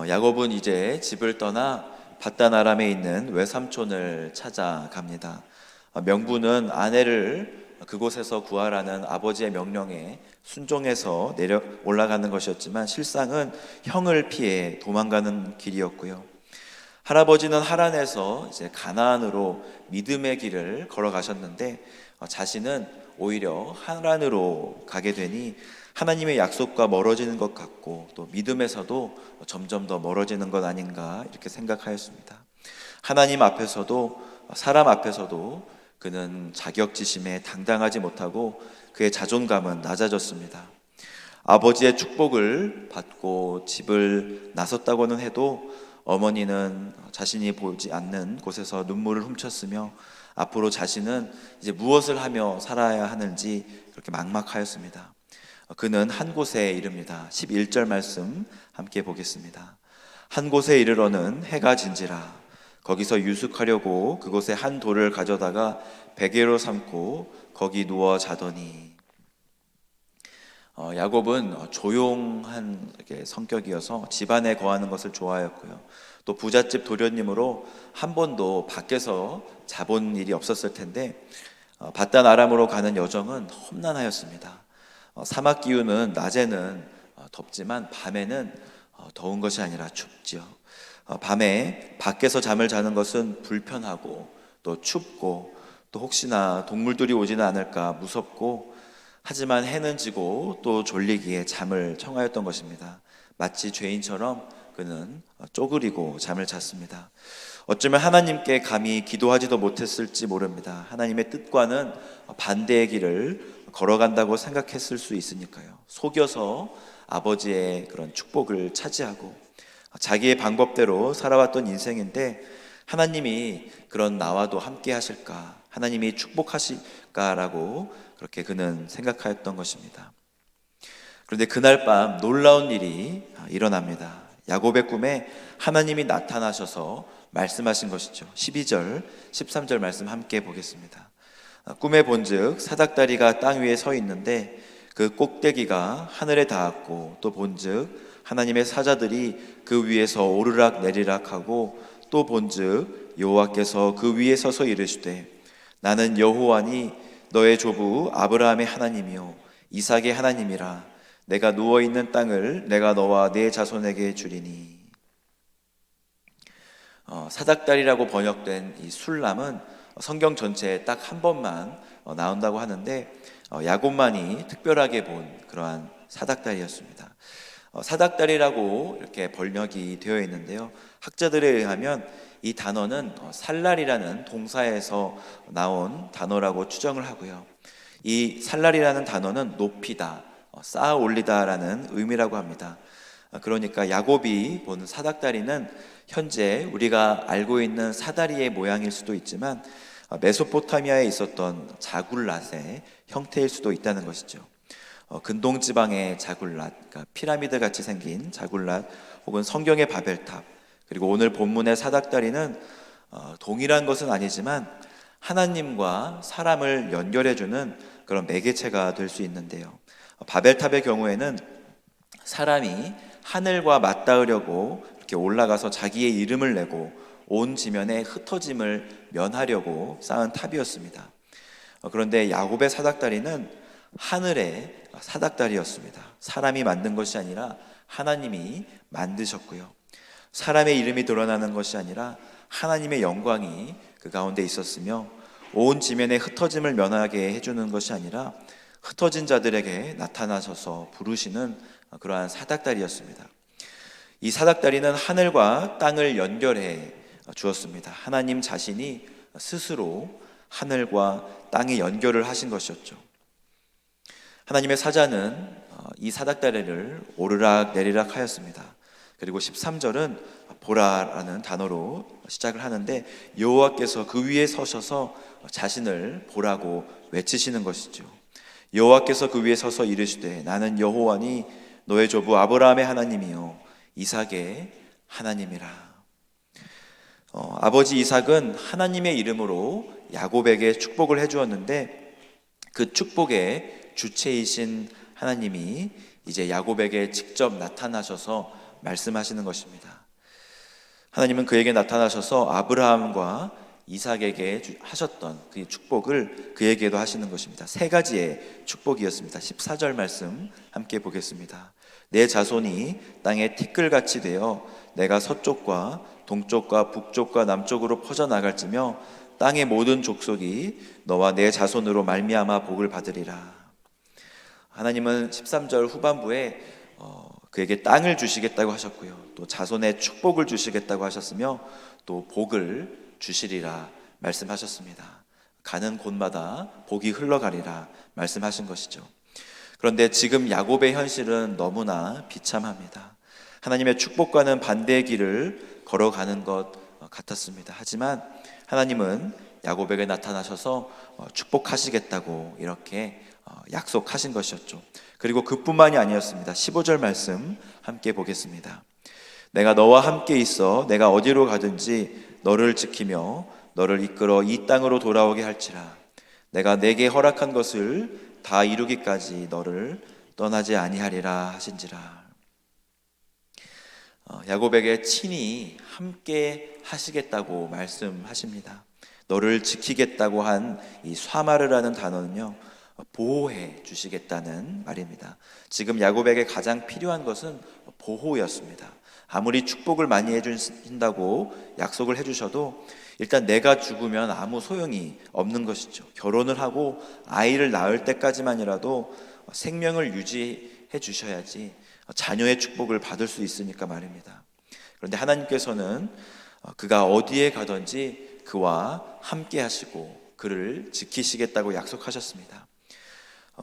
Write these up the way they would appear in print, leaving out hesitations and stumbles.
야곱은 이제 집을 떠나 paddan 아람에 있는 외삼촌을 찾아갑니다. 명분은 아내를 그곳에서 구하라는 아버지의 명령에 순종해서 올라가는 것이었지만 실상은 형을 피해 도망가는 길이었고요. 할아버지는 하란에서 이제 가나안으로 믿음의 길을 걸어가셨는데 자신은 오히려 하란으로 가게 되니 하나님의 약속과 멀어지는 것 같고 또 믿음에서도 점점 더 멀어지는 것 아닌가 이렇게 생각하였습니다. 하나님 앞에서도 사람 앞에서도 그는 자격지심에 당당하지 못하고 그의 자존감은 낮아졌습니다. 아버지의 축복을 받고 집을 나섰다고는 해도 어머니는 자신이 보지 않는 곳에서 눈물을 훔쳤으며 앞으로 자신은 이제 무엇을 하며 살아야 하는지 그렇게 막막하였습니다. 그는 한 곳에 이릅니다. 11절 말씀 함께 보겠습니다. 한 곳에 이르러는 해가 진지라. 거기서 유숙하려고 그곳에 한 돌을 가져다가 베개로 삼고 거기 누워 자더니. 야곱은 조용한 성격이어서 집안에 거하는 것을 좋아하였고요. 또 부잣집 도련님으로 한 번도 밖에서 자본 일이 없었을 텐데 paddan 아람으로 가는 여정은 험난하였습니다. 사막 기후는 낮에는 덥지만 밤에는 더운 것이 아니라 춥지요. 밤에 밖에서 잠을 자는 것은 불편하고 또 춥고 또 혹시나 동물들이 오지는 않을까 무섭고 하지만 해는 지고 또 졸리기에 잠을 청하였던 것입니다. 마치 죄인처럼 그는 쪼그리고 잠을 잤습니다. 어쩌면 하나님께 감히 기도하지도 못했을지 모릅니다. 하나님의 뜻과는 반대의 길을 걸어간다고 생각했을 수 있으니까요. 속여서 아버지의 그런 축복을 차지하고 자기의 방법대로 살아왔던 인생인데 하나님이 그런 나와도 함께 하실까, 하나님이 축복하실까라고 그렇게 그는 생각하였던 것입니다. 그런데 그날 밤 놀라운 일이 일어납니다. 야곱의 꿈에 하나님이 나타나셔서 말씀하신 것이죠. 12절, 13절 말씀 함께 보겠습니다. 꿈에 본즉 사닥다리가 땅 위에 서 있는데 그 꼭대기가 하늘에 닿았고 또 본즉 하나님의 사자들이 그 위에서 오르락 내리락 하고 또 본즉 여호와께서 그 위에 서서 이르시되 나는 여호와니 너의 조부 아브라함의 하나님이요 이삭의 하나님이라. 내가 누워있는 땅을 내가 너와 네 자손에게 주리니. 사닥다리라고 번역된 이 술람은 성경 전체에 딱 한 번만 나온다고 하는데 야곱만이 특별하게 본 그러한 사닥다리였습니다. 사닥다리라고 이렇게 번역이 되어 있는데요. 학자들에 의하면 이 단어는 살랄이라는 동사에서 나온 단어라고 추정을 하고요. 이 살랄이라는 단어는 높이다, 쌓아 올리다라는 의미라고 합니다. 그러니까 야곱이 본 사닥다리는 현재 우리가 알고 있는 사다리의 모양일 수도 있지만 메소포타미아에 있었던 자굴랏의 형태일 수도 있다는 것이죠. 근동 지방의 자굴랏, 그러니까 피라미드 같이 생긴 자굴랏 혹은 성경의 바벨탑, 그리고 오늘 본문의 사닥다리는 동일한 것은 아니지만 하나님과 사람을 연결해주는 그런 매개체가 될 수 있는데요. 바벨탑의 경우에는 사람이 하늘과 맞닿으려고 이렇게 올라가서 자기의 이름을 내고 온 지면에 흩어짐을 면하려고 쌓은 탑이었습니다. 그런데 야곱의 사닥다리는 하늘의 사닥다리였습니다. 사람이 만든 것이 아니라 하나님이 만드셨고요. 사람의 이름이 드러나는 것이 아니라 하나님의 영광이 그 가운데 있었으며 온 지면에 흩어짐을 면하게 해주는 것이 아니라 흩어진 자들에게 나타나셔서 부르시는 그러한 사닥다리였습니다. 이 사닥다리는 하늘과 땅을 연결해 주었습니다. 하나님 자신이 스스로 하늘과 땅의 연결을 하신 것이었죠. 하나님의 사자는 이 사닥다리를 오르락 내리락 하였습니다. 그리고 13절은 보라라는 단어로 시작을 하는데 여호와께서 그 위에 서셔서 자신을 보라고 외치시는 것이죠. 여호와께서 그 위에 서서 이르시되 나는 여호와니 너의 조부 아브라함의 하나님이요 이삭의 하나님이라. 아버지 이삭은 하나님의 이름으로 야곱에게 축복을 해주었는데 그 축복의 주체이신 하나님이 이제 야곱에게 직접 나타나셔서 말씀하시는 것입니다. 하나님은 그에게 나타나셔서 아브라함과 이삭에게 하셨던 그 축복을 그에게도 하시는 것입니다. 세 가지의 축복이었습니다. 14절 말씀 함께 보겠습니다. 내 자손이 땅에 티끌같이 되어 내가 서쪽과 동쪽과 북쪽과 남쪽으로 퍼져나갈지며 땅의 모든 족속이 너와 내 자손으로 말미암아 복을 받으리라. 하나님은 13절 후반부에 그에게 땅을 주시겠다고 하셨고요, 또 자손의 축복을 주시겠다고 하셨으며 또 복을 주시리라 말씀하셨습니다. 가는 곳마다 복이 흘러가리라 말씀하신 것이죠. 그런데 지금 야곱의 현실은 너무나 비참합니다. 하나님의 축복과는 반대의 길을 걸어가는 것 같았습니다. 하지만 하나님은 야곱에게 나타나셔서 축복하시겠다고 이렇게 약속하신 것이었죠. 그리고 그뿐만이 아니었습니다. 15절 말씀 함께 보겠습니다. 내가 너와 함께 있어 내가 어디로 가든지 너를 지키며 너를 이끌어 이 땅으로 돌아오게 할지라. 내가 내게 허락한 것을 다 이루기까지 너를 떠나지 아니하리라 하신지라. 야곱에게 친히 함께 하시겠다고 말씀하십니다. 너를 지키겠다고 한 이 쏴마르라는 단어는요, 보호해 주시겠다는 말입니다. 지금 야곱에게 가장 필요한 것은 보호였습니다. 아무리 축복을 많이 해주신다고 약속을 해주셔도 일단 내가 죽으면 아무 소용이 없는 것이죠. 결혼을 하고 아이를 낳을 때까지만이라도 생명을 유지해 주셔야지 자녀의 축복을 받을 수 있으니까 말입니다. 그런데 하나님께서는 그가 어디에 가든지 그와 함께 하시고 그를 지키시겠다고 약속하셨습니다.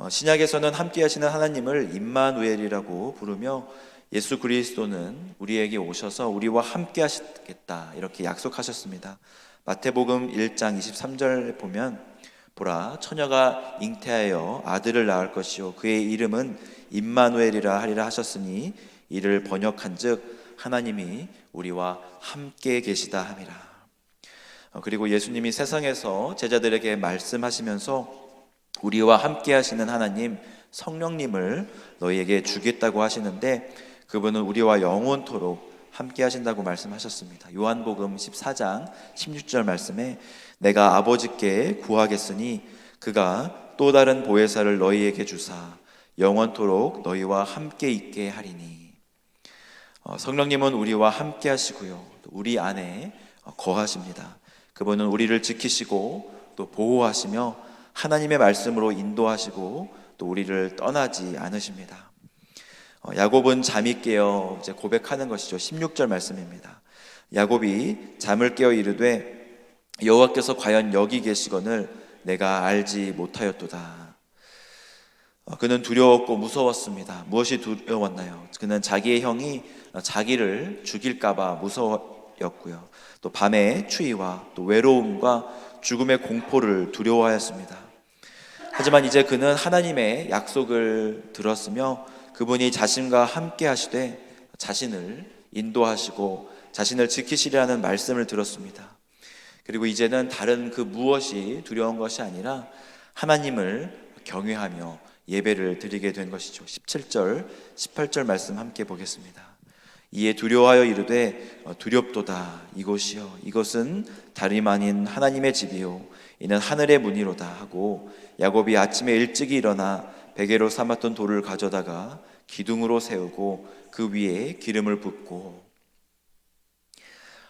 신약에서는 함께 하시는 하나님을 임마누엘이라고 부르며 예수 그리스도는 우리에게 오셔서 우리와 함께 하시겠다 이렇게 약속하셨습니다. 마태복음 1장 23절에 보면 보라 처녀가 잉태하여 아들을 낳을 것이요 그의 이름은 임마누엘이라 하리라 하셨으니 이를 번역한즉 하나님이 우리와 함께 계시다 함이라. 그리고 예수님이 세상에서 제자들에게 말씀하시면서 우리와 함께 하시는 하나님 성령님을 너희에게 주겠다고 하시는데 그분은 우리와 영원토록 함께 하신다고 말씀하셨습니다. 요한복음 14장 16절 말씀에 내가 아버지께 구하겠으니 그가 또 다른 보혜사를 너희에게 주사 영원토록 너희와 함께 있게 하리니. 성령님은 우리와 함께 하시고요, 우리 안에 거하십니다. 그분은 우리를 지키시고 또 보호하시며 하나님의 말씀으로 인도하시고 또 우리를 떠나지 않으십니다. 야곱은 잠이 깨어 이제 고백하는 것이죠. 16절 말씀입니다. 야곱이 잠을 깨어 이르되 여호와께서 과연 여기 계시거늘 내가 알지 못하였도다. 그는 두려웠고 무서웠습니다. 무엇이 두려웠나요? 그는 자기의 형이 자기를 죽일까봐 무서웠고요, 또 밤의 추위와 또 외로움과 죽음의 공포를 두려워하였습니다. 하지만 이제 그는 하나님의 약속을 들었으며 그분이 자신과 함께 하시되 자신을 인도하시고 자신을 지키시리라는 말씀을 들었습니다. 그리고 이제는 다른 그 무엇이 두려운 것이 아니라 하나님을 경외하며 예배를 드리게 된 것이죠. 17절, 18절 말씀 함께 보겠습니다. 이에 두려워하여 이르되 두렵도다. 이곳이요 이것은 다름 아닌 하나님의 집이요 이는 하늘의 문이로다 하고 야곱이 아침에 일찍이 일어나 베개로 삼았던 돌을 가져다가 기둥으로 세우고 그 위에 기름을 붓고.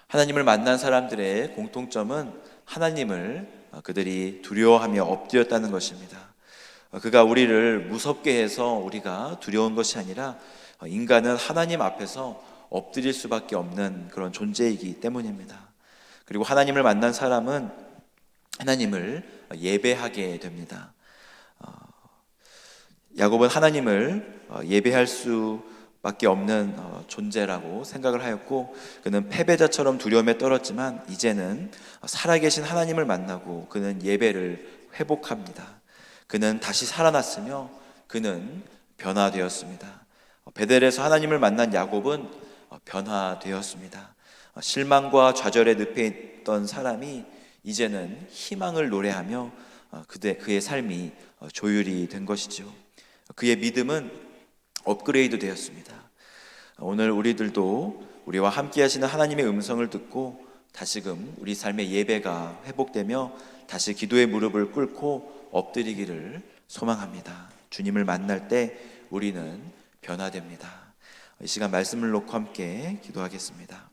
하나님을 만난 사람들의 공통점은 하나님을 그들이 두려워하며 엎드렸다는 것입니다. 그가 우리를 무섭게 해서 우리가 두려운 것이 아니라 인간은 하나님 앞에서 엎드릴 수밖에 없는 그런 존재이기 때문입니다. 그리고 하나님을 만난 사람은 하나님을 예배하게 됩니다. 야곱은 하나님을 예배할 수밖에 없는 존재라고 생각을 하였고 그는 패배자처럼 두려움에 떨었지만 이제는 살아계신 하나님을 만나고 그는 예배를 회복합니다. 그는 다시 살아났으며 그는 변화되었습니다. 베델에서 하나님을 만난 야곱은 변화되었습니다. 실망과 좌절에 늪에 있던 사람이 이제는 희망을 노래하며 그의 삶이 조율이 된 것이죠. 그의 믿음은 업그레이드 되었습니다. 오늘 우리들도 우리와 함께 하시는 하나님의 음성을 듣고 다시금 우리 삶의 예배가 회복되며 다시 기도의 무릎을 꿇고 엎드리기를 소망합니다. 주님을 만날 때 우리는 변화됩니다. 이 시간 말씀을 놓고 함께 기도하겠습니다.